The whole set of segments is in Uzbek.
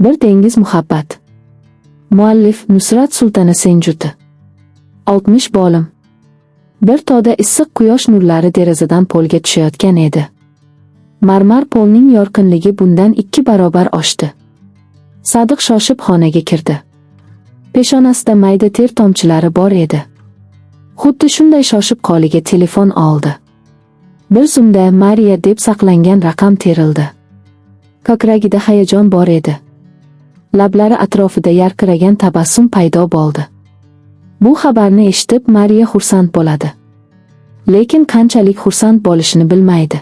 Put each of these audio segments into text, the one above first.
Bir dengiz muhabbat. Muallif Nusrat Sultana Senjuti. 60 bo'lim. Bir tog'da issiq quyosh nurlari derazadan polga tushayotgan edi. Marmar polning yorqinligi bundan 2 barobar oshdi. Sadiq shoshib xonaga kirdi. Peshonasida mayda ter tomchilari bor edi. Xuddi shunday shoshib qoliga telefon oldi. Bir zumda Mariya deb saqlangan raqam terildi. Ko'kragida hayajon bor edi. Lablari atrofida yarqiragan tabassum paydo bo'ldi. Bu xabarni eshitib Mariya xursand bo'ladi. Lekin qanchalik xursand bo'lishini bilmaydi.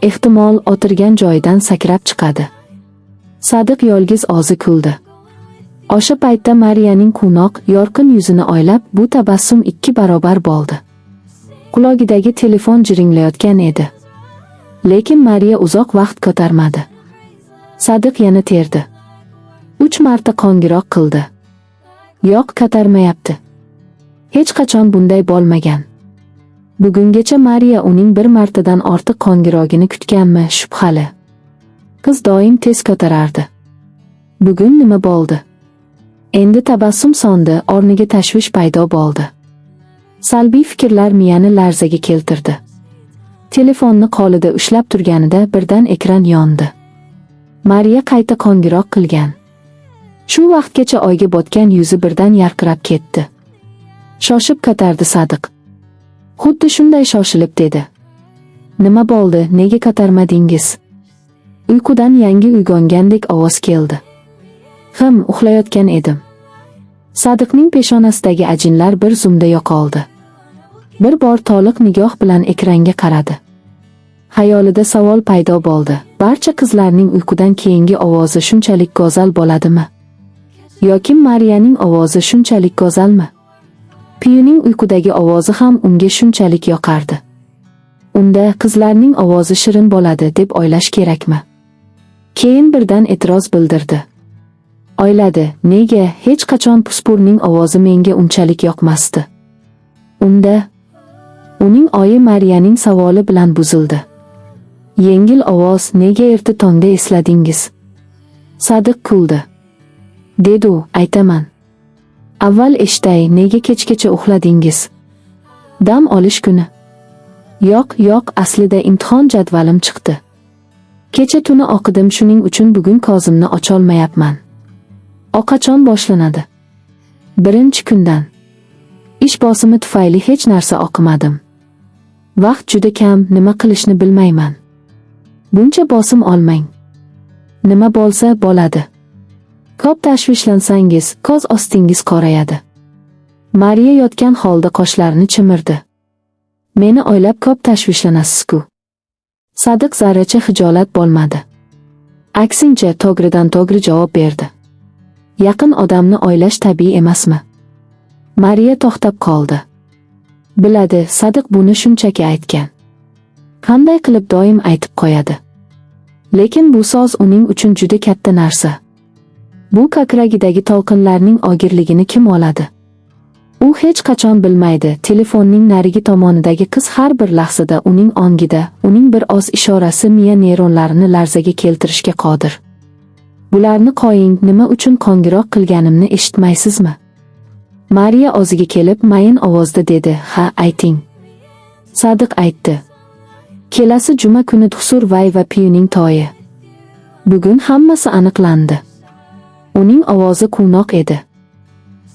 Ehtimol o'tirgan joyidan sakrab chiqadi. Sadiq yolg'iz ozi kuldi. O'sha paytda Mariyaning quvnoq, yorqin yuzini oylab, bu tabassum 2 barobar bo'ldi. Qulog'idagi telefon jiringlayotgan edi. Lekin Mariya uzoq vaqt ko'tarmadi. Sadiq yana terdi. 3 marta qo'ng'iroq qildi. Yo'q, ko'tarmayapti. Hech qachon bunday bo'lmagan. Bugungacha Mariya uning bir martadan ortiq qo'ng'irog'ini kutganmi, shubhali. Qiz doim tez ko'tarardi. Bugun nima bo'ldi? Endi tabassum so'ndi, o'rniga tashvish paydo bo'ldi. Salbiy fikrlar miyani larzaga keltirdi. Telefonni qo'lida ushlab turganida birdan ekran yondi. Mariya qayta qo'ng'iroq qilgan. Shu vaqtgacha oyga botgan yuzi birdan yarqirab ketdi. Shoshib ko'tardi Sadiq. Xuddi shunday shoshilib dedi. Nima bo'ldi, nega ko'tarmadingiz? Uyqudan yangi uyg'ongandek ovoz keldi. Uxlayotgan edim. Sadiqning peshonasidagi ajinlar bir zumda yo'qoldi. Bir bor toliq nigoh bilan ekranga qaradi. Xayolida savol paydo bo'ldi. Barcha qizlarning uyqudan keyingi ovozi shunchalik go'zal bo'ladimi? Yoki Mariyaning ovozi shunchalik go'zalmi? Piyuning uyqudagi ovozi ham unga shunchalik yoqardi. Unda qizlarning ovozi shirin bo'ladi deb o'ylash kerakmi? Keyin birdan e'tiroz bildirdi. O'yladi, nega hech qachon Puspurning ovozi menga unchalik yoqmasdi? Unda uning oyi Mariyaning savoli bilan buzildi. Yengil ovoz, nega erta tongda esladingiz? Sadiq kuldi. Dedi u, aytaman. Avval eshitay, nega kechgacha uxladingiz? Dam olish kuni. Yo'q, aslida imtihon jadvalim chiqdi. Kecha tuni o'qidim, shuning uchun bugun kozimni ocholmayapman. O qachon boshlanadi? 1-kundan. Ish bosimi tufayli hech narsa o'qimadim. Vaqt juda kam, nima qilishni bilmayman. Buncha bosim olmang. Nima bo'lsa bo'ladi. Ko'p tashvishlansangiz, ko'z ostingiz qorayadi. Mariya yotgan holda qoshlarini chimirdi. Meni o'ylab ko'p tashvishlanasiz-ku. Sadiq zarracha hijolat bo'lmadi. Aksincha, to'g'ridan-to'g'ri javob berdi. Yaqin odamni o'ylash tabiiy emasmi? Mariya to'xtab qoldi. Biladi, Sadiq buni shunchaki aytgan. Qanday qilib doim aytib qo'yadi. Lekin bu so'z uning uchun juda katta narsa. Bu ko'kragidagi to'lqinlarning og'irligini kim oladi? U hech qachon bilmaydi, telefonning narigi tomonidagi qiz har bir lahzada uning ongida, uning bir oz ishorasi miya neyronlarini larzaga keltirishga qodir. Bularni qo'ying, nima uchun qo'ng'iroq qilganimni eshitmaysizmi? Mariya o'ziga kelib mayin ovozda dedi, ha, ayting. Sadiq aytdi. Kelasi juma kuni Husur va Piyuning to'yi. Bugun hammasi aniqlandi. Uning ovozi quvnoq edi.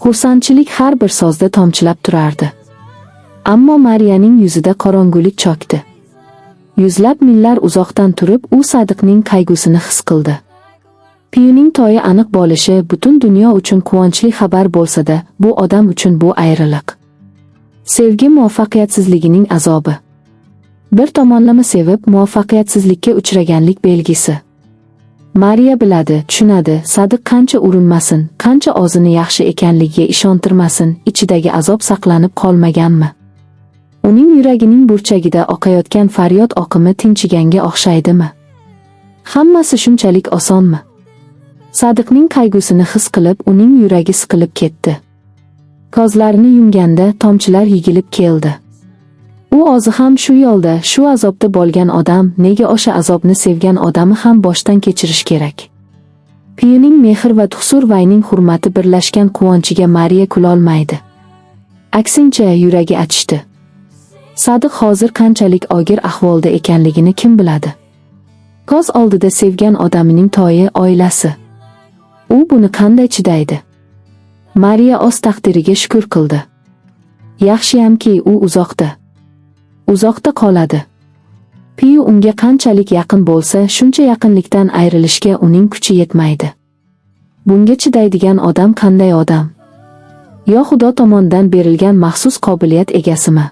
Xursandchilik har bir so'zda tomchilab turardi. Ammo Mariyaning yuzida qorong'ulik cho'kdi. Yuzlab millar uzoqdan turib u Sadiqning qayg'usini his qildi. Piyuning to'yi aniq bo'lishi butun dunyo uchun quvonchli xabar bo'lsa-da, bu odam uchun bu ayriliq. Sevgi muvaffaqiyatsizligining azobi. Bir tomonlama sevib muvaffaqiyatsizlikka uchraganlik belgisi. Mariya biladi, tushunadi, Sadiq qancha urinmasin, qancha o'zini yaxshi ekanligiga ishontirmasin, ichidagi azob saqlanib qolmaganmi? Uning yuragining burchagida oqayotgan faryod oqimi tinchiganga o'xshaydimi? Hammasi shunchalik osonmi? Sadiqning qayg'usini his qilib, uning yuragi siqilib ketdi. Ko'zlarini yumganda tomchilar yigilib keldi. U o'zi ham shu yo'lda, shu azobda bo'lgan odam, nega o'sha azobni sevgan odami ham boshdan kechirish kerak? Piyuning mehr va Tuxsurvayning hurmati birlashgan quvonchiga Mariya kulolmaydi. Aksincha, yuragi achishdi. Sadiq hozir qanchalik og'ir ahvolda ekanligini kim biladi? Ko'z oldida sevgan odamining toyi, oilasi. U buni qanday chidaydi? Mariya o'z taqdiriga shukr qildi. Yaxshiyamki, u uzoqda qoladi. Piyu unga qanchalik yaqin bo'lsa, shuncha yaqinlikdan ayrilishga uning kuchi yetmaydi. Bunga chidaydigan odam qanday odam? Yo Xudo tomonidan berilgan maxsus qobiliyat egasimi?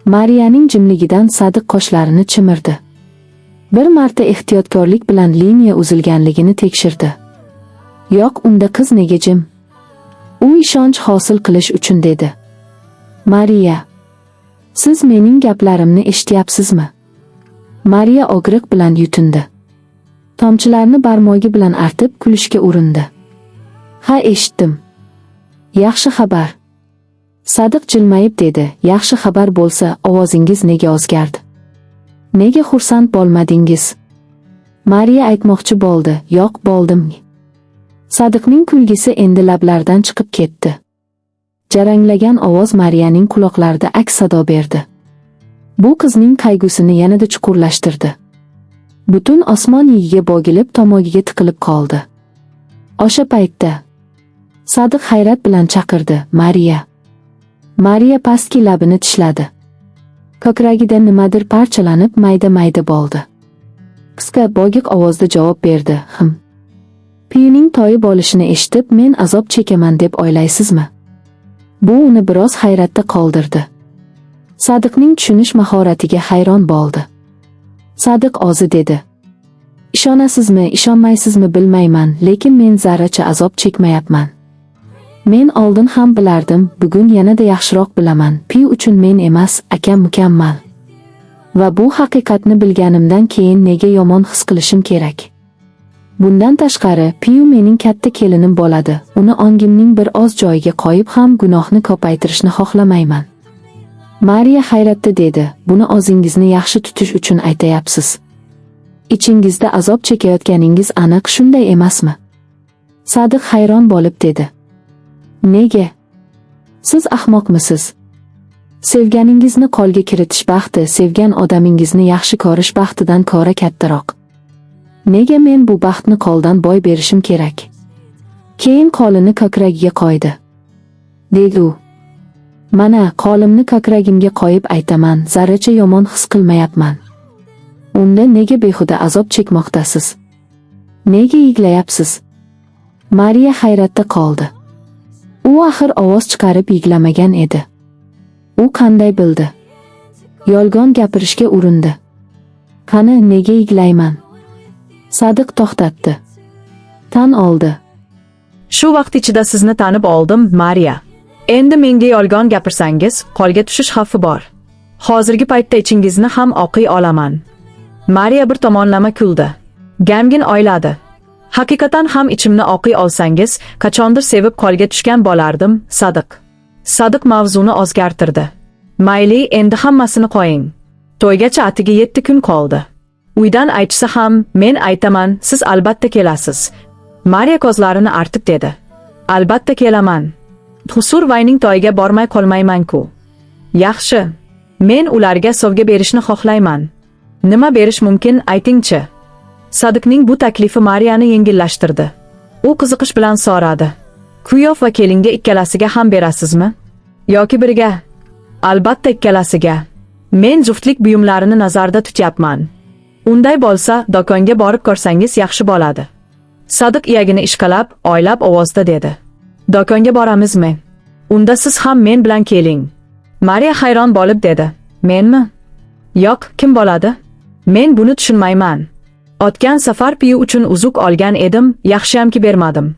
Mariyaning jimligidan Sadiq qoshlarini chimirdi. Bir marta ehtiyotkorlik bilan liniya uzilganligini tekshirdi. Yo'q, unda qiz nega jim? U ishonch hosil qilish uchun dedi. Mariya, siz mening gaplarimni eshityapsizmi? Mariya og'riq bilan yutindi. Tomchilarni barmog'i bilan artib kulishga urindi. Ha, eshitdim. Yaxshi xabar. Sadiq jilmayib dedi. Yaxshi xabar bo'lsa, ovozingiz nega o'zgardi? Nega xursand bo'lmadingiz? Mariya aytmoqchi bo'ldi. Yo'q, bo'ldim. Sadiqning kulgisi endi lablaridan chiqib ketdi. Jaranglagan ovoz Mariyaning quloqlarida aks sado berdi. Bu qizning qayg'usini yanada chuqurlashtirdi. Butun osmon yigiga bo'gilib, tomog'iga tiqilib qoldi. O'sha paytda Sadiq hayrat bilan chaqirdi. Mariya. Mariya pastki labini tishladi. Ko'kragida nimadir parchalanib, mayda-mayda bo'ldi. Qisqa, bo'g'iq ovozda javob berdi. Piyuning toyi bo'lishini eshitib, men azob chekaman deb o'ylaysizmi? Bu uni biroz hayratda qoldirdi. Sadiqning tushunish mahoratiga hayron bo'ldi. Sadiq o'zi dedi. Ishonasizmi, ishonmaysizmi bilmayman, lekin men zarracha azob chekmayapman. Men oldin ham bilardim, bugun yanada yaxshiroq bilaman. Piyu uchun men emas, akam mukammal. Va bu haqiqatni bilganimdan keyin nega yomon his qilishim kerak? Bundan tashqari, Piyu mening katta kelinim bo'ladi. Uni ongimning bir oz joyiga qo'yib ham gunohni ko'paytirishni xohlamayman. Mariya hayratda dedi. Buni o'zingizni yaxshi tutish uchun aytayapsiz. Ichingizda azob chekayotganingiz aniq, shunday emasmi? Sadiq hayron bo'lib dedi. Nega? Siz ahmoqmisiz? Sevganingizni qo'lga kiritish baxti, sevgan odamingizni yaxshi ko'rish baxtidan ko'ra kattaroq. Nega men bu baxtni qo'ldan boy berishim kerak? Keyin qo'lini ko'kragiga qo'ydi. Dedi u. Mana, qo'limni ko'kragimga qo'yib aytaman, zarracha yomon his qilmayapman. Unda nega behuda azob chekmoqdasiz? Nega yig'layapsiz? Mariya hayratda qoldi. U axir ovoz chiqarib yig'lamagan edi. U qanday bildi? Yolg'on gapirishga urindi. Qani, nega yig'layman? Sadiq to'xtatdi. Tan oldi. Shu vaqt ichida sizni tanib oldim, Mariya. Endi menga yolg'on gapirsangiz, qo'lga tushish xavfi bor. Hozirgi paytda ichingizni ham o'qiy olaman. Mariya bir tomonlama kuldi. Gamgin o'yladi. Haqiqatan ham ichimni o'qiy olsangiz, qachondir sevib qo'lga tushgan bo'lardim, Sadiq. Sadiq mavzuni o'zgartirdi. Mayli, endi hammasini qo'ying. To'ygacha atiga 7 kun qoldi. Uydan aytsa ham, men aytaman, siz albatta kelasiz. Mariya ko'zlarini artib dedi. Albatta kelaman. Tuxsurvayning to'yiga bormay qolmayman-ku. Yaxshi. Men ularga sovg'a berishni xohlayman. Nima berish mumkin, aytingchi. Sadiqning bu taklifi Mariyani yengillashtirdi. U qiziqish bilan so'radi. Kuyov va kelinga ikkalasiga ham berasizmi? Yoki biriga? Albatta ikkalasiga. Men juftlik buyumlarini nazarda tutyapman. Unday bo'lsa, do'konga borib ko'rsangiz yaxshi bo'ladi. Sadiq iyagini ishqalab, o'ylab ovozda dedi. Do'konga boramizmi? Unda siz ham men bilan keling. Mariya hayron bo'lib dedi. Menmi? Yo'q, kim bo'ladi? Men buni tushunmayman. O'tgan safar Piyu uchun uzuk olgan edim, yaxshiyamki bermadim.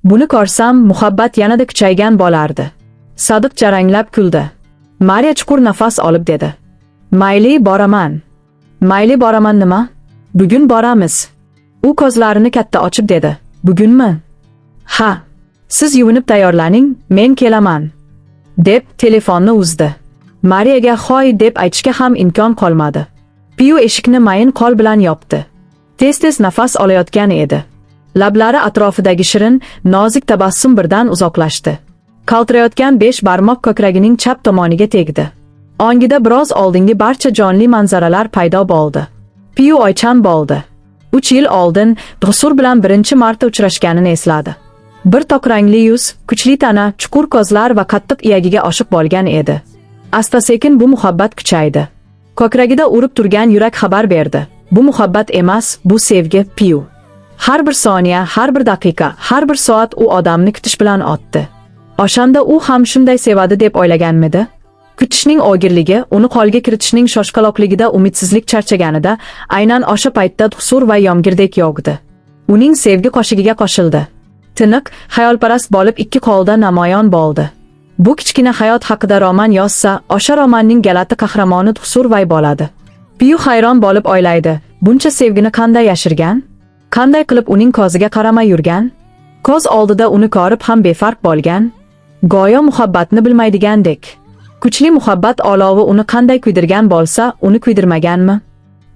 Buni ko'rsam, muhabbat yanada kuchaygan bo'lardi. Sadiq jaranglab kuldi. Mariya chuqur nafas olib dedi. Mayli, boraman. Mayli, boraman nima? Bugun boramiz. U ko'zlarini katta ochib dedi. Bugunmi? Ha. Siz yuvinib tayyorlaning, men kelaman. Deb telefonni uzdi. Mariyaga hoy deb aytishga ham imkon qolmadi. Piyu eshikni mayin qo'l bilan yopdi. Tez-tez nafas olayotgan edi. Lablari atrofidagi shirin, nozik tabassum birdan uzoqlashdi. Qaltirayotgan 5 barmoq ko'kragining chap tomoniga tegdi. Ongida biroz oldingi barcha jonli manzaralar paydo bo'ldi. Piyu oychan bo'ldi. 3 yil oldin Dhusur bilan birinchi marta uchrashganini esladi. Bir tok rangli yuz, kuchli tana, chuqur ko'zlar va qattiq iyagiga oshiq bo'lgan edi. Asta-sekin bu muhabbat kuchaydi. Ko'kragida urib turgan yurak xabar berdi. Bu muhabbat emas, bu sevgi, Piyu. Har bir soniya, har bir daqiqa, har bir soat u odamni kutish bilan o'tdi. O'shanda u ham shunday sevadi deb o'ylaganmidi? Kutishning o'girligi, uni qo'lga kiritishning shoshqaloqligida umidsizlik charchaganida, aynan o'sha paytda Dhusur va yomgirdek yog'di. Uning sevgi qoshigiga qo'shildi. Tiniq, xayolparast bo'lib ikki qo'lda namoyon bo'ldi. Bu kichkina hayot haqida roman yozsa, o'sha romanning galati qahramoni Dhusur Vay bo'ladi. Piyu hayron bo'lib o'ylaydi, buncha sevgini qanday yashirgan? Qanday qilib uning ko'ziga qaramay yurgan? Ko'z oldida uni ko'rib ham befarq bo'lgan? Go'yo muhabbatni bilmaydigandek. Kuchli muhabbat olovi uni qanday kuydirgan bo'lsa, uni kuydirmaganmi?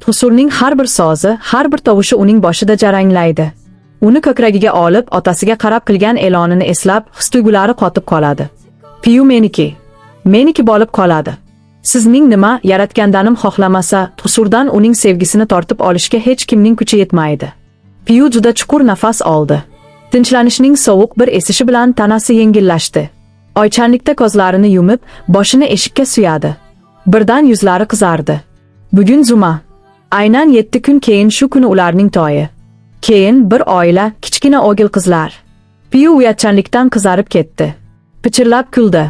Dhusurning har bir so'zi, har bir tovushi uning boshida jaranglaydi. Uni ko'kragiga olib, otasiga qarab qilgan e'lonini eslab, his-tuyg'ulari qotib qoladi. Piyu meniki. Meniki bo'lib qoladi. Sizning nima yaratgandanim xohlamasa, Dhusurdan uning sevgisini tortib olishga hech kimning kuchi yetmaydi. Piyu juda chuqur nafas oldi. Tinchlanishning sovuq bir esishi bilan tanasi yengillashdi. Oychanlikda ko'zlarini yumib, boshini eshikka suyadi. Birdan yuzlari qizardi. Bugun Zuma. Aynan 7 kun keyin shu kuni ularning to'yi. Keyin bir oila, kichkina o'g'il qizlar. Piyu uyatchanlikdan qizarib ketdi. Pichirlab kuldi.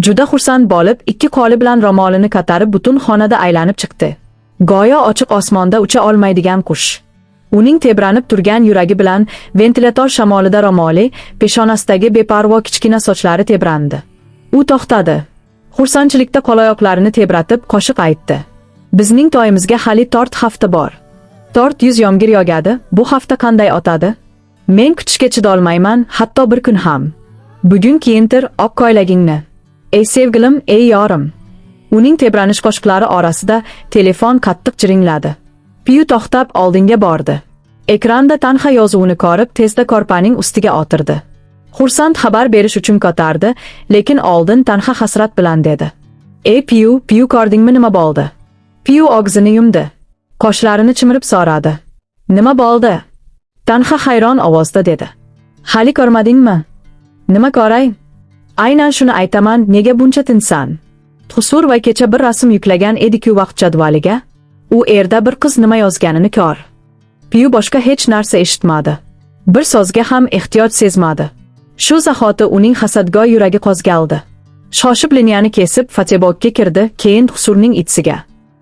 Juda xursand bo'lib, ikki qo'li bilan ro'molini ko'tarib butun xonada aylanib chiqdi. Go'yo ochiq osmonda ucha olmaydigan qush. Uning tebranib turgan yuragi bilan ventilator shamolida ro'moli, peshonasidagi beparvo kichkina sochlari tebrandi. U to'xtadi. Xursandchilikda qo'loyoqlarini tebratib qo'shiq aytdi. Bizning to'yimizga hali 4 hafta bor. 400 yomg'ir yog'adi, bu hafta qanday o'tadi? Men kutishga chidolmayman, hatto bir kun ham. Bugun kiyintir oq ko'ylagingni. Ey sevgilim, ey yorim. Uning tebranish qo'shiqlari orasida telefon qattiq jiringladi. Piyu to'xtab oldinga bordi. Ekranda Tanha yozuvini ko'rib, tezda korpaning ustiga o'tirdi. Xursand xabar berish uchun ko'tardi, lekin oldin Tanha hasrat bilan dedi. Ey Piyu, Piyu ko'rdingmi nima bo'ldi? Piyu og'zini yumdi. Qoshlarini chimirib so'radi. Nima bo'ldi? Tanha hayron ovozda dedi. Hali ko'rmadingmi? Nima ko'ray? Aynan shuni aytaman, nega buncha tinsan? Dhusur va kecha bir rasm yuklagan edi-ku vaqt jadvaliga. U erda bir qiz nima yozganini ko'r. Piyu boshqa hech narsa eshitmadi. Bir so'zga ham ehtiyoj sezmadi. Shu zahoti uning hasadgo'y yuragi qo'zg'aldi. Shoshib liniyani kesib Fatebokka kirdi, keyin Dhusurning itisiga.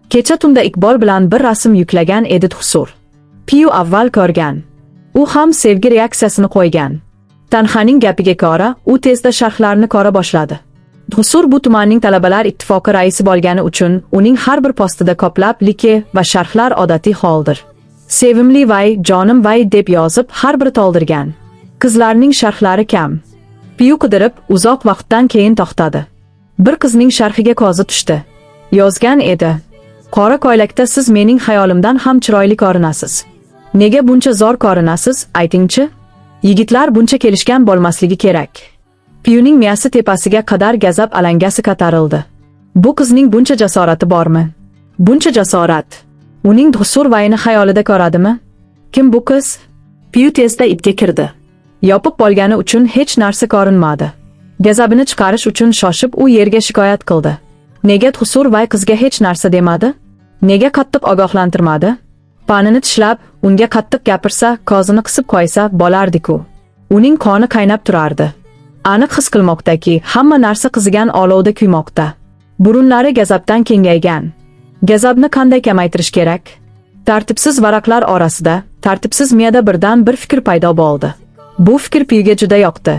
Kecha tunda Iqbol bilan bir rasm yuklagan edi Dhusur. Piyu avval ko'rgan. U ham sevgi reaksiyasini qo'ygan. Tanhaning gapiga ko'ra, u tezda sharhlarni ko'ra boshladi. Dhusur bu tumanning talabalar ittifoqi raisi bo'lgani uchun uning har bir postida ko'plab like va sharhlar odatiy holdir. Sevimli vay, jonim vay deb yozib har biri to'ldirgan. Qizlarning sharhlari kam. Piyu qidirib uzoq vaqtdan keyin to'xtadi. Bir qizning sharhiga ko'zi tushdi. Yozgan edi. Qora ko'ylakda siz mening xayolimdan ham chiroyli ko'rinasiz. Nega buncha zo'r ko'rinasiz, aytingchi? Yigitlar buncha kelishgan bo'lmasligi kerak. Piyuning miyasi tepasiga qadar gazab alangasi ko'tarildi. Bu qizning buncha jasorati bormi? Buncha jasorat. Uning Dhusur Vayni xayolida ko'radimi? Kim bu qiz? Piyu tezda itga kirdi. Yopib bo'lgani uchun hech narsa ko'rinmadi. Gazabini chiqarish uchun shoshib u yerga shikoyat qildi. Nega Dhusur Vay qizga hech narsa demadi? Nega qattiq ogohlantirmadi? Panini tishlab, unga qattiq gapirsa, ko'zini qisib qo'ysa bo'lardi-ku. Uning qoni qaynab turardi. Aniq his qilmoqdaki, hamma narsa qizigan olovda kuymoqda. Burunlari gazabdan kengaygan. Gazabni qanday kamaytirish kerak? Tartibsiz varaqlar orasida, tartibsiz miyada birdan bir fikr paydo bo'ldi. Bu fikr Piyuga juda yoqdi.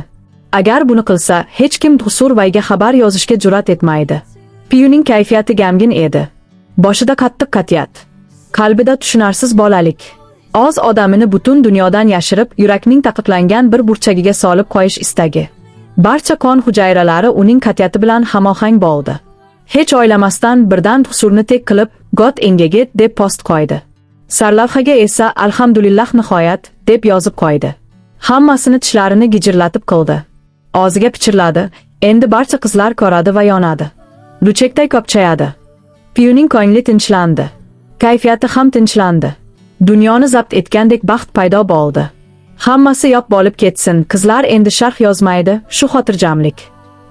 Agar buni qilsa, hech kim Dhusur Vayga xabar yozishga jur'at etmaydi. Piyuning kayfiyati gamgin edi. Boshida qattiq qat'iyat. Qalbida tushunarsiz bolalik. Oz odamini butun dunyodan yashirib, yurakning taqiqlangan bir burchagiga solib qo'yish istagi. Barcha qon hujayralari uning qat'iyati bilan hamohang bo'ldi. Hech o'ylamasdan birdan Dhusurni tek qilib, "God engaged" deb post qo'ydi. Sarlavhaga esa "Alhamdulillah nihoyat" deb yozib qo'ydi. Hammasini tishlarini gijirlatib qildi. Og'ziga pichirladi. Endi barcha qizlar ko'radi va yonadi. Luchakday kopchayadi. Piyuning ko'ngli tinchlandi. Kayfiyati ham tinchlandi. Dunyoni zabt etgandek baxt paydo bo'ldi. Hammasi yo'q bo'lib ketsin, qizlar endi sharh yozmaydi, shu xotirjamlik.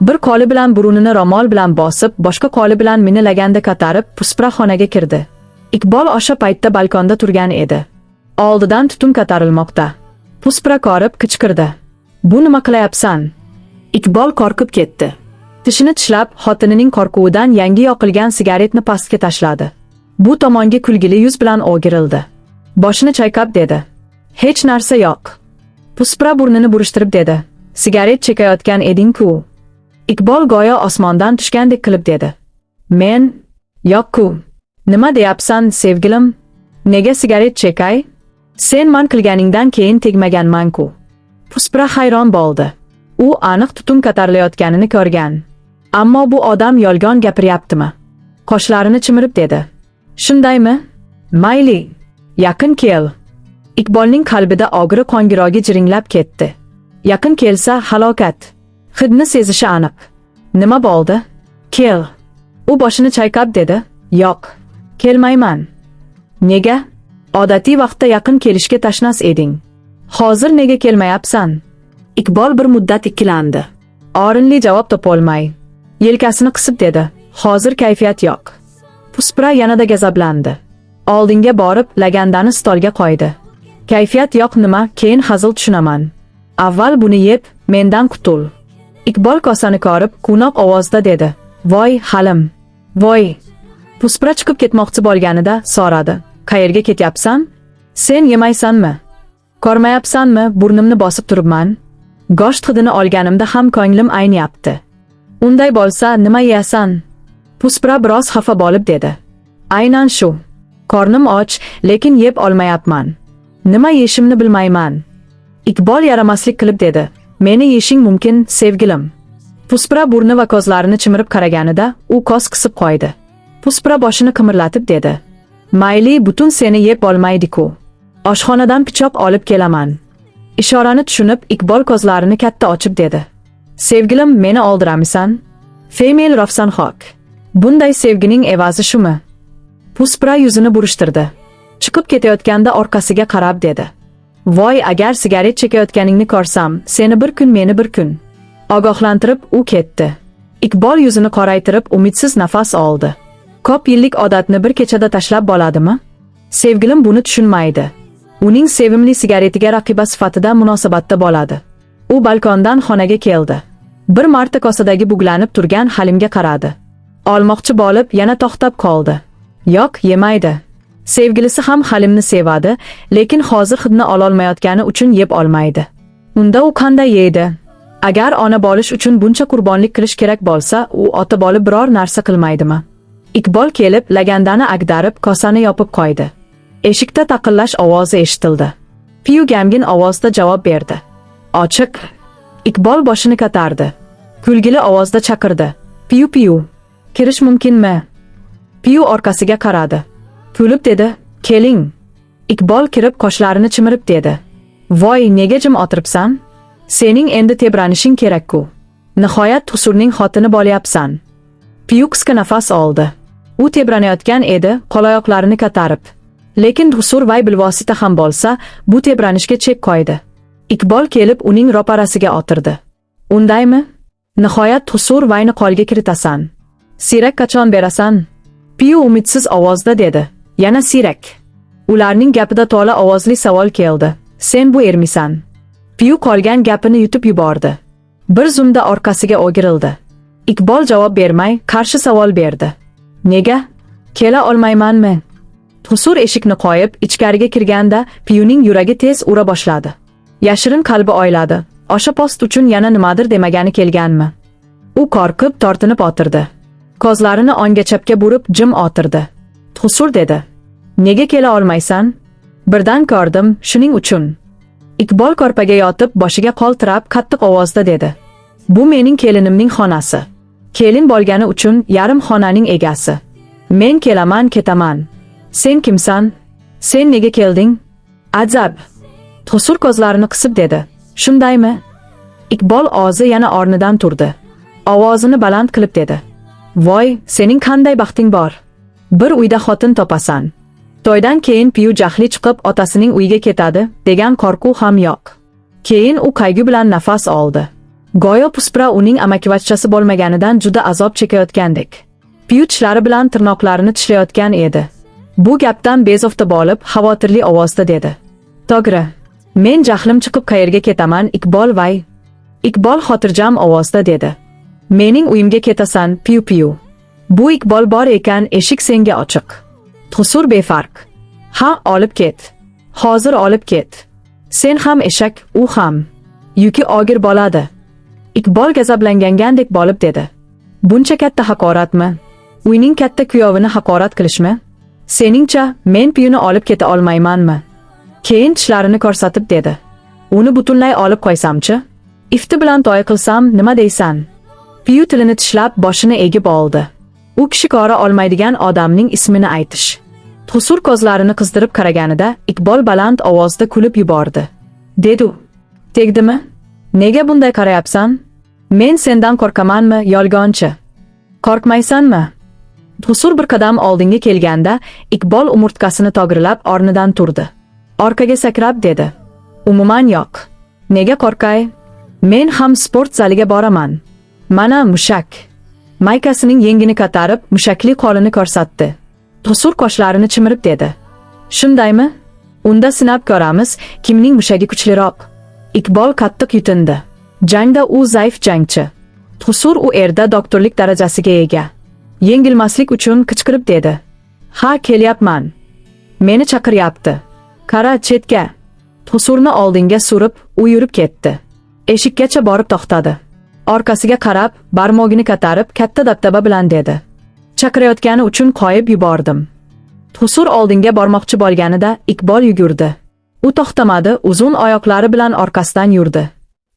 Bir qo'li bilan burunini ro'mol bilan bosib, boshqa qo'li bilan meni laganda ko'tarib, Puspra xonaga kirdi. Iqbol o'sha paytda balkonda turgan edi. Oldidan tutun ko'tarilmoqda. Puspra korib qichqirdi. Bu nima qilyapsan? Iqbol qo'rqib ketdi. Tishini tishlab, xotinining qo'rquvidan yangi yoqilgan sigaretni pastga tashladi. Bu tomonga kulgili yuz bilan o'girildi. Boshini chayqab dedi. Hech narsa yo'q. Puspra burnini burishtirib dedi. Sigaret chekayotgan eding-ku. Iqbol go'yo osmondan tushgandek qilib dedi. Men? Yo'q-ku. Nima deyapsan, sevgilim? Nega sigaret chekay? Sen man qilganingdan keyin tegmaganman-ku. Puspra hayron bo'ldi. U aniq tutun ko'tarilayotganini ko'rgan. Ammo bu odam yolg'on gapiryaptimi? Qoshlarini chimirib dedi. Shundaymi? Mayli, yaqin kel. Iqbolning qalbida og'ri qo'ng'irog'i jiringlab ketdi. Yaqin kelsa halokat. Hidni sezishi aniq. Nima bo'ldi? Kel. U boshini chayqab dedi. Yo'q, kelmayman. Nega? Odatiy vaqtda yaqin kelishga tashnas eding. Hozir nega kelmayapsan? Iqbol bir muddat ikkilandi. O'rinli javob topolmay, yelkasini qisib dedi. Hozir kayfiyat yo'q. Puspra yanada gazablandi. Oldinga borib, lagandani stolga qo'ydi. Kayfiyat yo'q nima, keyin hazil tushunaman. Avval buni yeb, mendan qutul. Iqbol kosani ko'rib, quvnoq ovozda dedi. Voy, halim. Voy. Puspra chiqib ketmoqchi bo'lganida so'radi. Qayerga ketyapsan? Sen yemaysanmi? Ko'rmayapsanmi, burnimni bosib turibman? Go'sht hidini olganimda ham ko'nglim ayniyapti. Unday bo'lsa, nima yeyasan? Puspra biroz xafa bo'lib dedi. Aynan shu. Qornim och, lekin yeb olmayapman. Nima yeyishimni bilmayman. Iqbol yaramaslik qilib dedi. Meni yeyishing mumkin, sevgilim. Puspra burni va ko'zlarini chimirib qaraganida, u ko'z qisib qo'ydi. Puspra boshini qimirlatib dedi. Mayli, butun seni yeb olmaydi-ku. Oshxonadan pichoq olib kelaman. Ishorani tushunib, Iqbol ko'zlarini katta ochib dedi. Sevgilim, meni oldiramisan? Female Rafsanhok. Bunday sevgining evazi shumi? Puspra yuzini burishtirdi. Chiqib ketayotganda orqasiga qarab dedi. Voy, agar sigaret chekayotganingni ko'rsam, seni bir kun, meni bir kun. Ogohlantirib, u ketdi. Iqbol yuzini qoraytirib, umidsiz nafas oldi. Ko'p yillik odatni bir kechada tashlab bo'ladimi? Sevgilim buni tushunmaydi. Uning sevimli sigaretiga raqiba sifatida munosabatda bo'ladi. U balkondan xonaga keldi. Bir marta kosadagi buglanib turgan Halimga qaradi. Olmoqchi bo'lib, yana to'xtab qoldi. Yo'q, yemaydi. Sevgilisi ham Halimni sevadi, lekin hozir hidni ololmayotgani uchun yeb olmaydi. Unda u qanday yeydi? Agar ona bo'lish uchun buncha qurbonlik qilish kerak bo'lsa, u ota bo'lib biror narsa qilmaydimi? Iqbol kelib, lagandani agdarib, kosani yopib qo'ydi. Eshikda taqillash ovozi eshitildi. Piyu gamgin ovozda javob berdi. Ochiq. Iqbol boshini ko'tardi. Kulgili ovozda chaqirdi. Piyu, piyu. Kirish mumkinmi? Piyu orqasiga qaradi. Kulib dedi. Keling. Iqbol kirib qoshlarini chimirib dedi. Voy, nega jim o'tiribsan? Sening endi tebranishing kerak-ku. Nihoyat Husurning xotini bo'lyapsan. Piyu qisqa nafas oldi. U tebranayotgan edi, qo'loyoqlarini ko'tarib. Lekin Husur vay bilvosita ham bo'lsa, bu tebranishga chek qo'ydi. Iqbol kelib uning ro'parasiga o'tirdi. Undaymi? Nihoyat Husur vayni qo'lga kiritasan. Siyrak qachon berasan? Piyu umidsiz ovozda dedi. Yana siyrak. Ularning gapida to'la ovozli savol keldi. Sen bu ermisan? Piyu qolgan gapini yutib yubordi. Bir zumda orqasiga o'girildi. Iqbol javob bermay, qarshi savol berdi. Nega? Kela olmaymanmi? Husur eshikni qo'yib, ichkariga kirganda Piyuning yuragi tez ura boshladi. Yashirin qalbi o'yladi. O'sha post uchun yana nimadir demagani kelganmi? U qo'rqib tortinib o'tirdi. Ko'zlarini o'ngga chapga burib jim o'tirdi. Husur dedi. Nega kela olmaysan? Birdan ko'rdim, shuning uchun. Iqbol ko'rpaga yotib, boshiga qo'l tirab qattiq ovozda dedi. Bu mening kelinimning xonasi. Kelin bo'lgani uchun yarim xonaning egasi. Men kelaman, ketaman. Sen kimsan? Sen nega kelding? Ajab. Husur ko'zlarini qisib dedi. Shundaymi? Iqbol og'zi yana o'rnidan turdi. Ovozini baland qilib dedi. Voy, sening qanday baxting bor. Bir uyda xotin topasan. To'ydan keyin Piyu jahli chiqib otasining uyiga ketadi degan qo'rquv ham yo'q. Keyin u qayg'u bilan nafas oldi. Go'yo Puspra uning amakivachchasi bo'lmaganidan juda azob chekayotgandek. Piyu tishlari bilan tirnoqlarini tishlayotgan edi. Bu gapdan bezovta bo'lib, xavotirli ovozda dedi. To'g'ri, men jahlim chiqib qayerga ketaman, Iqbol vay. Iqbol xotirjam ovozda dedi. Mening uyimga ketasan, Piyu. Bu Iqbol bor ekan, eshik senga ochiq. Huzur befarq. Ha, olib ket. Hozir olib ket. Sen ham eshak, u ham. Yuki og'ir bo'ladi. Iqbol g'azablangandek bo'lib dedi. Buncha katta haqoratmi? Uyning katta kuyovini haqorat qilishmi? Seningcha, men Piyuni olib keta olmaymanmi? Keyin tishlarini ko'rsatib dedi. Uni butunlay olib qo'ysamchi? Ifti bilan to'y qilsam, nima deysan? Piyu tilini tishlab boshini egib oldi. U kishi ko'ra olmaydigan odamning ismini aytish. Huzur ko'zlarini qizdirib qaraganida Iqbol baland ovozda kulib yubordi. Dedi. Tegdimi? Nega bunday qarayapsan? Men sendan qo'rqamanmi, yolg'onchi? Qo'rqmaysanmi? Huzur bir qadam oldinga kelganda Iqbol umurtqasini to'g'rilab o'rnidan turdi. Orqaga sakrab dedi. Umuman yo'q. Nega qo'rqay? Men ham sport zaliga boraman. Mana mushak. Maykasining yengini ko'tarib, mushakli qo'lini ko'rsatdi. Huzur qoshlarini chimirib dedi. Shundaymi? Unda sinab ko'ramiz, kimning mushagi kuchliroq. Iqbol qattiq yutindi. Jangda u zaif jangchi. Huzur u erda doktorlik darajasiga ega. Yengilmaslik uchun qichqirib dedi. Ha, kelyapman. Meni chaqiryapti. Qara chetga. Huzurni oldinga surib, u yurib ketdi. Eshikkacha borib to'xtadi. Orqasiga qarab, barmog'ini ko'tarib, katta dabdaba bilan dedi. Chaqirayotgani uchun qo'yib yubordim. Huzur oldinga bormoqchi bo'lganida Iqbol yugurdi. U to'xtamadi, uzun oyoqlari bilan orqasidan yurdi.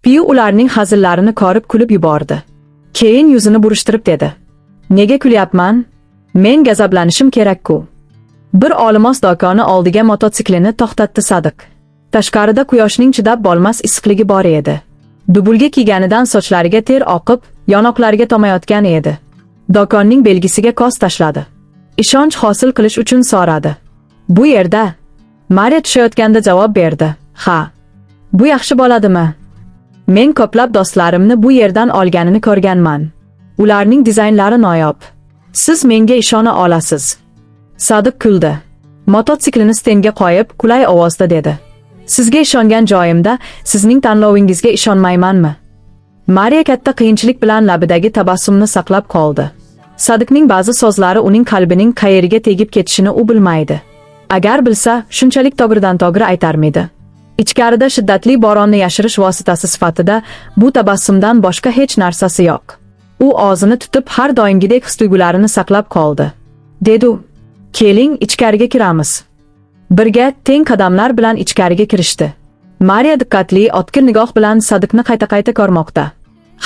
Piyu ularning hazillarini ko'rib kulib yubordi. Keyin yuzini burishtirib dedi. Nega kulyapman? Men g'azablanishim kerak-ku. Bir olmos do'koni oldiga mototsiklini to'xtatdi Sadiq. Tashqarida quyoshning chidab bo'lmas issiqligi bor edi. Dubulga kiyganidan sochlariga ter oqib, yonoqlariga tomayotgan edi. Do'konning belgisiga ko'z tashladi. Ishonch hosil qilish uchun so'radi. Bu yerda? Mariya tushayotganda javob berdi. Ha. Bu yaxshi bo'ladimi? Men ko'plab do'stlarimni bu yerdan olganini ko'rganman. Ularning dizaynlari noyob. Siz menga ishona olasiz. Sadiq kuldi. Mototsiklini stendga qo'yib, qulay ovozda dedi. Sizga ishongan joyimda sizning tanlovingizga ishonmaymanmi? Mariya katta qiyinchilik bilan labidagi tabassumni saqlab qoldi. Sadiqning ba'zi so'zlari uning qalbining qayeriga tegib ketishini u bilmaydi. Agar bilsa, shunchalik to'g'ridan-to'g'ri aytarmidi. Ichkarida shiddatli bo'ronni yashirish vositasi sifatida bu tabassumdan boshqa hech narsasi yo'q. U og'zini tutib har doimgidek his-tuyg'ularini saqlab qoldi. Dedi: "Keling, ichkariga kiramiz." Birga teng qadamlar bilan ichkariga kirishdi. Mariya diqqatli, o'tkir nigoh bilan Sadiqni qayta-qayta ko'rmoqda.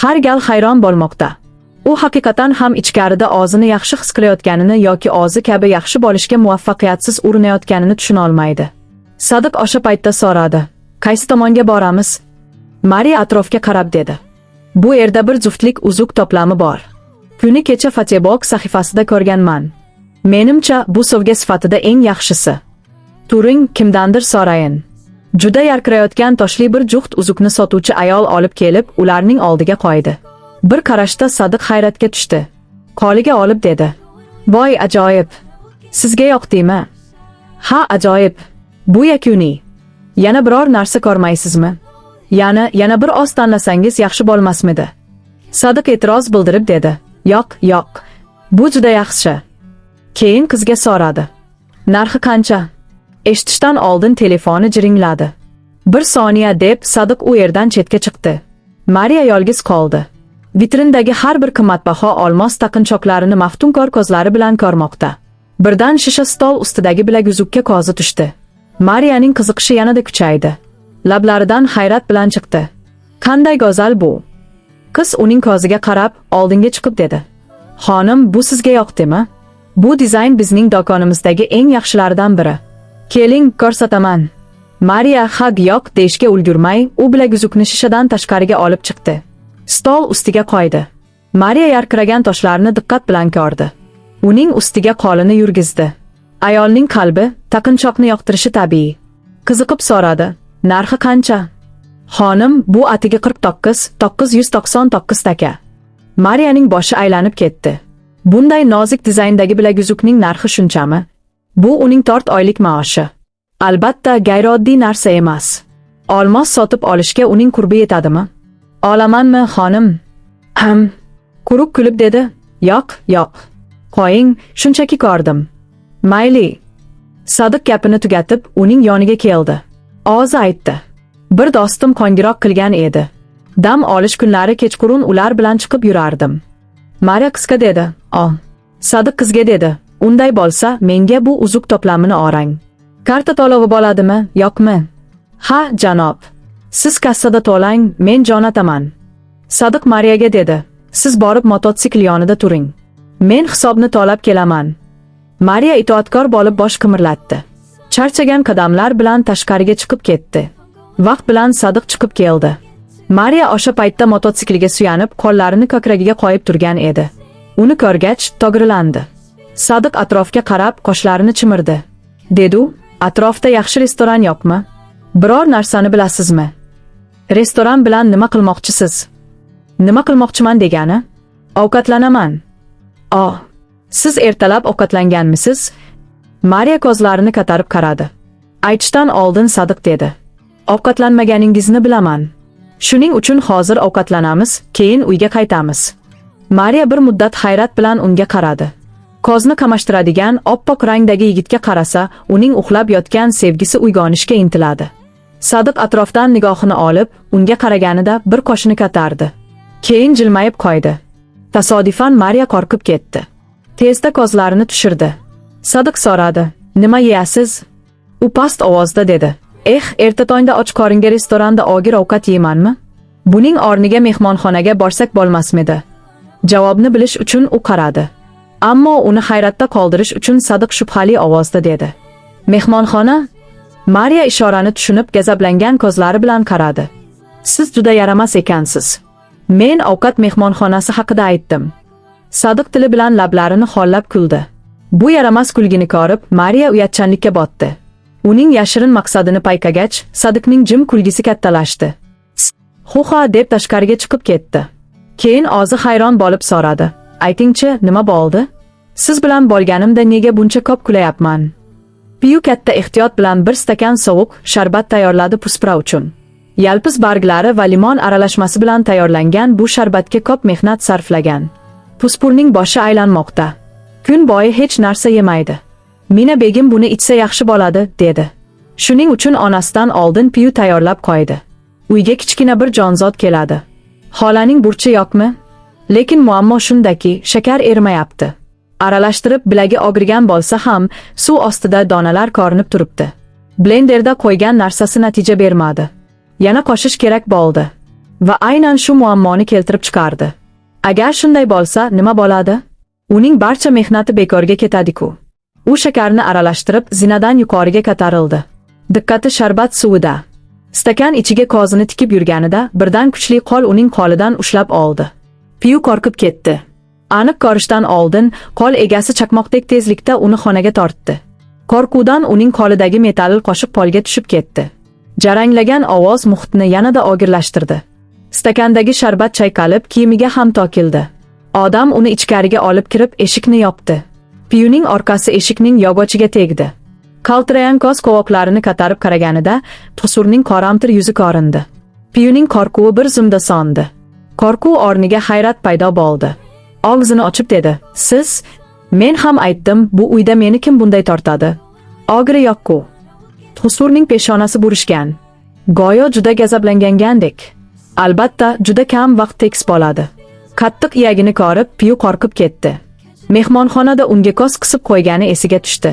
Har gal hayron bo'lmoqda. U haqiqatan ham ichkarida o'zini yaxshi his qilayotganini yoki o'zi kabi yaxshi bo'lishga muvaffaqiyatsiz urinayotganini tushuna olmaydi. Sadiq o'sha paytda so'radi. Qaysi tomonga boramiz? Mariya atrofga qarab dedi. Bu yerda bir juftlik uzuk to'plami bor. Kuni kecha Facebook sahifasida ko'rganman. Menimcha bu sovg'a sifatida eng yaxshisi. Turing, kimdandir so'rayin. Juda yarqirayotgan toshli bir juft uzukni sotuvchi ayol olib kelib, ularning oldiga qo'ydi. Bir qarashda Sadiq hayratga tushdi. Qo'liga olib dedi. Voy ajoyib. Sizga yoqdimi? Ha, ajoyib. Bu yakuniy. Yana biror narsa ko'rmaysizmi? Yana bir oz tanlasangiz yaxshi bo'lmasmidi? Sadiq e'tiroz bildirib dedi. Yo'q. Bu juda yaxshi. Keyin qizga so'radi. Narxi qancha? Eshitishdan oldin telefoni jiringladi. Bir soniya deb Sadiq u yerdan chetga chiqdi. Mariya yolg'iz qoldi. Vitrindagi har bir qimmatbaho olmos taqinchoqlarini maftunkor ko'zlari bilan ko'rmoqda. Birdan shisha stol ustidagi bilaguzukka ko'zi tushdi. Mariyaning qiziqishi yanada kuchaydi. Lablaridan hayrat bilan chiqdi. Qanday go'zal bu? Qiz uning ko'ziga qarab, oldinga chiqib dedi. Xonim, bu sizga yoqdimi? Bu dizayn bizning do'konimizdagi eng yaxshilaridan biri. Keling, ko'rsataman. Mariya haq yoq deyishga ulgurmay, u bilaguzukni shishadan tashqariga olib chiqdi. Stol ustiga qo'ydi. Mariya yarqiragan toshlarni diqqat bilan ko'rdi. Uning ustiga qo'lini yurgizdi. Ayolning qalbi taqinchoqni yoqtirishi tabiiy. Qiziqib so'radi: "Narxi qancha?" "Xonim, bu atiga 49,999 taka." Mariyaning boshi aylanib ketdi. Bunday nozik dizayndagi bilaguzukning narxi shunchami? Bu uning 4 oylik maoshi. Albatta, g'ayrioddiy narsa emas. Olmos sotib olishga uning qurbi yetadimi? "Olamanmi, xonim?" Quruq kulib dedi. Yo'q. Qo'ying, shunchaki ko'rdim." "Mayli." Sodiq gapini tugatib, uning yoniga keldi. Ovozi aytdi: "Bir do'stim qo'ng'iroq qilgan edi. Dam olish kunlari kechqurun ular bilan chiqib yurardim." Mariya qizga dedi: "Ol." Sodiq qizga dedi: "Unday bo'lsa, menga bu uzuk to'plamini orang. Karta to'lovi bo'ladimi, yo'qmi?" "Ha, janob. Siz kassada to'lang, men jo'nataman." Sodiq Mariyaga dedi: "Siz borib mototsikl yonida turing. Men hisobni to'lab kelaman." Mariya itoatkor bo'lib bosh qimirlatdi. Charchagan qadamlar bilan tashqariga chiqib ketdi. Vaqt bilan Sodiq chiqib keldi. Mariya o'sha paytda mototsikliga suyanib, qo'llarini ko'kragiga qo'yib turgan edi. Uni ko'rgach, to'g'rilandi. Sodiq atrofga qarab, qoshlarini chimirdi. Dedi: "Atrofda yaxshi restoran yo'qmi? Biror narsani bilasizmi? Restoran bilan nima qilmoqchisiz?" "Nima qilmoqchiman degani? Ovqatlanaman." Siz ertalab ovqatlanganmisiz?" Mariya ko'zlarini ko'tarib qaradi. "Aytishdan oldin Sodiq dedi. Ovqatlanmaganingizni bilaman. Shuning uchun hozir ovqatlanamiz, keyin uyga qaytamiz." Mariya bir muddat hayrat bilan unga qaradi. Ko'zni qamashtiradigan oppoq rangdagi yigitga qarasa, uning uxlab yotgan sevgisi uyg'onishga intiladi. Sodiq atrofdan nigohini olib, unga qaraganida bir qoshini ko'tardi. Keyin jilmayib qo'ydi. Tasodifan Mariya qo'rqib ketdi. Tezda ko'zlarini tushirdi. Sodiq so'radi: "Nima yeyasiz?" U past ovozda dedi: Erta tongda och qoringa restoranda og'ir ovqat yeymanmi? Buning o'rniga mehmonxonaga borsak bo'lmasmidi?" Javobni bilish uchun u qaradi. Ammo uni hayratda qoldirish uchun Sodiq shubhali ovozda dedi: "Mehmonxona?" Mariya ishorani tushunib, gazablangan ko'zlari bilan qaradi. "Siz juda yaramas ekansiz. Men ovqat mehmonxonasi haqida aytdim." Sodiq tili bilan lablarini hollab kuldi. Bu yaramas kulgini ko'rib, Mariya uyatchanlikka botdi. Uning yashirin maqsadini payqagach, Sodiqning jim kulgisi kattalashdi. "Xuha" deb tashqariga chiqib ketdi. Keyin o'zi hayron bo'lib so'radi: "Aytingchi, nima bo'ldi? Siz bilan bo'lganimda nega buncha ko'p kulayapman?" Piyu katta ehtiyot bilan bir stakan sovuq sharbat tayyorladi Puspra uchun. Yalpiz barglari va limon aralashmasi bilan tayyorlangan bu sharbatga ko'p mehnat sarflagan. Puspurning boshi aylanmoqda. Kun bo'yi hech narsa yemaydi. "Mina begim buni ichsa yaxshi bo'ladi", dedi. Shuning uchun onasidan oldin piyu tayyorlab qo'ydi. Uyga kichkina bir jonzot keladi. Xolaning burchi yo'qmi? Lekin muammo shundaki, shakar erimayapti. Aralashtirib bilagi og'rigan bo'lsa ham, suv ostida donalar ko'rinib turibdi. Blenderda qo'ygan narsasi natija bermadi. Yana qoshish kerak bo'ldi. Va aynan shu muammoni keltirib chiqardi. Agar shunday bo'lsa, nima bo'ladi? Uning barcha mehnati bekorga ketadi-ku. U shakarni aralashtirib, zinadan yuqoriga ko'tarildi. Diqqati sharbat suvida. Stakan ichiga ko'zini tikib yurganida, birdan kuchli qo'l uning qo'lidan ushlab oldi. Piyu qo'rqib ketdi. Aniq ko'rishdan oldin, qo'l egasi chaqmoqdek tezlikda uni xonaga tortdi. Qo'rquvdan uning qo'lidagi metall qoshiq polga tushib ketdi. Jaranglagan ovoz muhitni yanada og'irlashtirdi. Stakandagi sharbat chayqalib, kiyimiga ham to'kildi. Odam uni ichkariga olib kirib, eshikni yopdi. Piyuning orqasi eshikning yog'ochiga tegdi. Qaltirayan ko'z qovoqlarini ko'tarib qaraganida, Pusurning qoramtir yuzi ko'rindi. Piyuning qo'rquvi bir zumda so'ndi. Qo'rquv o'rniga hayrat paydo bo'ldi. Og'zini ochib dedi: "Siz? Men ham aytdim, bu uyda meni kim bunday tortadi? Og'ri yo'q-ku." Pusurning peshonasi burishgan. Go'yo juda gazablangandek. Albatta, juda kam vaqt tekis bo'ladi. Qattiq iyagini ko'rib, Piyu qo'rqib ketdi. Mehmonxonada unga ko'z qisib qo'ygani esiga tushdi.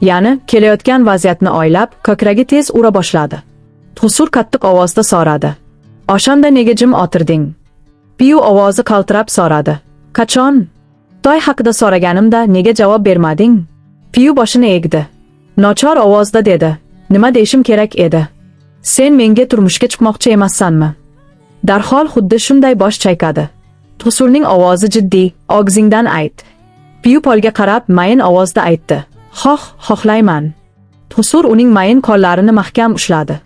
Ya'ni, kelayotgan vaziyatni o'ylab, ko'kragi tez ura boshladi. Pusur qattiq ovozda so'radi: "O'shanda nega jim o'tirding?" Piyu ovozi qaltirab so'radi: "Qachon? To'y haqida so'raganimda nega javob bermading?" Piyu boshini egdi. Nochor ovozda dedi: Nima deyishim kerak edi? Sen menga turmushga chiqmoqchi emassanmi? Darhol xuddi shunday bosh chayqadi. Tusurning ovozi jiddiy, og'zingdan ayt. Piyu polga qarab mayin ovozda aytdi. Xohlayman. Tusur uning mayin qo'llarini mahkam ushladi.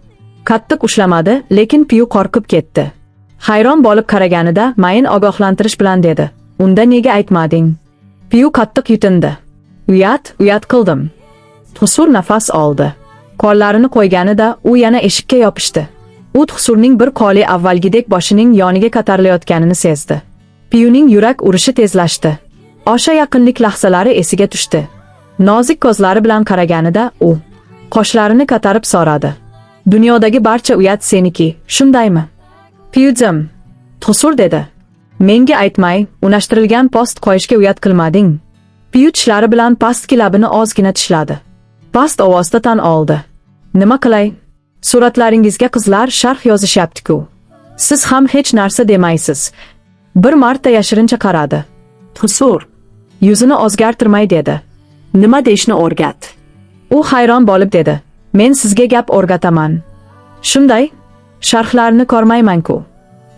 Qattiq ushlamadi, lekin Piyu qo'rqib ketdi. Hayron bo'lib qaraganida mayin ogohlantirish bilan dedi. Unda nega aytmading? Piyu qattiq yutindi. Uyat qildim. Tusur nafas oldi. Qo'llarini qo'yganida u yana eshikka yopishdi. U Tusurning bir qo'li avvalgidek boshining yoniga ko'tarilayotganini sezdi. Piyuning yurak urishi tezlashdi. O'sha yaqinlik lahzalari esiga tushdi. Nozik ko'zlari bilan qaraganida u qoshlarini ko'tarib so'radi. Dunyodagi barcha uyat seniki, shundaymi? Piyudim, Tusur dedi. Menga aytmay, unashtirilgan post qo'yishga uyat qilmading. Piyu tishlari bilan pastki labini ozgina tishladi. Past ovozda tan oldi. Nima qilay? Suratlaringizga qizlar sharh yozishyapti-ku. Siz ham hech narsa demaysiz. Bir marta yashirincha qaradi. Tusur, yuzini o'zgartirmay dedi. Nima deyishni o'rgat. U hayron bo'lib dedi. Men sizga gap o'rgataman. Shunday, sharhlarni ko'rmayman-ku.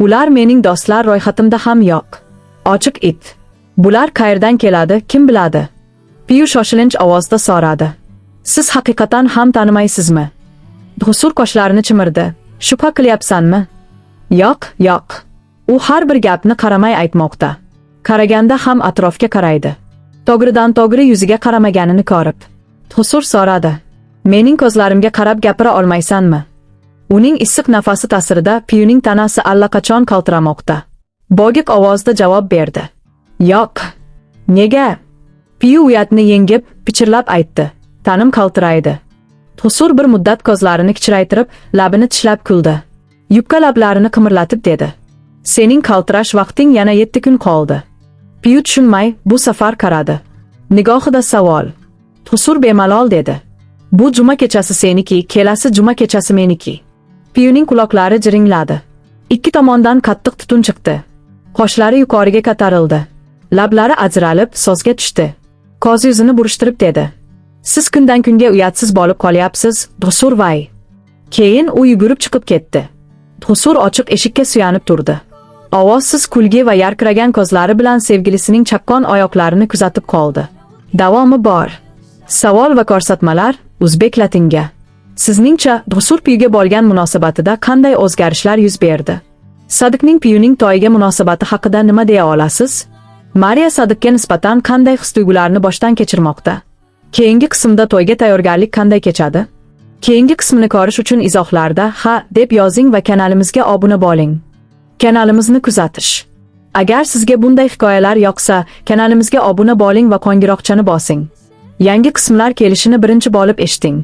Ular mening do'stlar ro'yxatimda ham yo'q. Ochiq it. Bular qayerdan keladi, kim biladi? Piyu shoshilinch ovozda so'radi. Siz haqiqatan ham tanimaysizmi? Tusur qoshlarini chimirdi. Shubha qilyapsanmi? Yo'q. U har bir gapni qaramay aytmoqda. Qaraganda ham atrofga qaraydi. To'g'ridan to'g'ri yuziga qaramaganini ko'rib. Tusur so'radi. Mening ko'zlarimga qarab gapira olmaysanmi? Uning issiq nafasi ta'sirida Piyuning tanasi allaqachon qaltiramoqda. Bogiq ovozda javob berdi. Yo'q. Nega? Piyu uyatni yengib, pichirlab aytdi. Tanim qaltiraydi. Tusur bir muddat ko'zlarini kichraytirib, labini tishlab kuldi. Yupqa lablarini qimirlatib dedi. Sening qaltirash vaqting yana 7 kun qoldi. Piyu tushunmay, bu safar qaradi. Nigohida savol. Tusur bemalol dedi. Bu juma kechasi seniki, kelasi juma kechasi meniki. Piyuning quloqlari jiringladi. Ikki tomondan qattiq tutun chiqdi. Qoshlari yuqoriga ko'tarildi. Lablari ajralib, so'zga tushdi. Qozi yuzini burishtirib dedi. Siz kundan kunga uyatsiz bo'lib qolyapsiz, Tusur vay. Keyin u yugurib chiqib ketdi. Tusur ochiq eshikka suyanib turdi. Ovozsiz kulgi va yarqiragan ko'zlari bilan sevgilisining chaqqon oyoqlarini kuzatib qoldi. Davomi bor. Savol va ko'rsatmalar o'zbek latinga. Sizningcha Tusur Piyuga bo'lgan munosabatida qanday o'zgarishlar yuz berdi? Sadiqning Piyuning to'yiga munosabati haqida nima deya olasiz? Mariya Sadiqga nisbatan qanday his-tuyg'ularni boshdan kechirmoqda? Keyingi qismda to'yga tayyorgarlik qanday kechadi? Keyingi qismini ko'rish uchun izohlarda ha deb yozing va kanalimizga obuna bo'ling. Kanalimizni kuzatish. Agar sizga bunday hikoyalar yoqsa, kanalimizga obuna bo'ling va qo'ng'iroqchani bosing. Yangi qismlar kelishini birinchi bo'lib eshiting.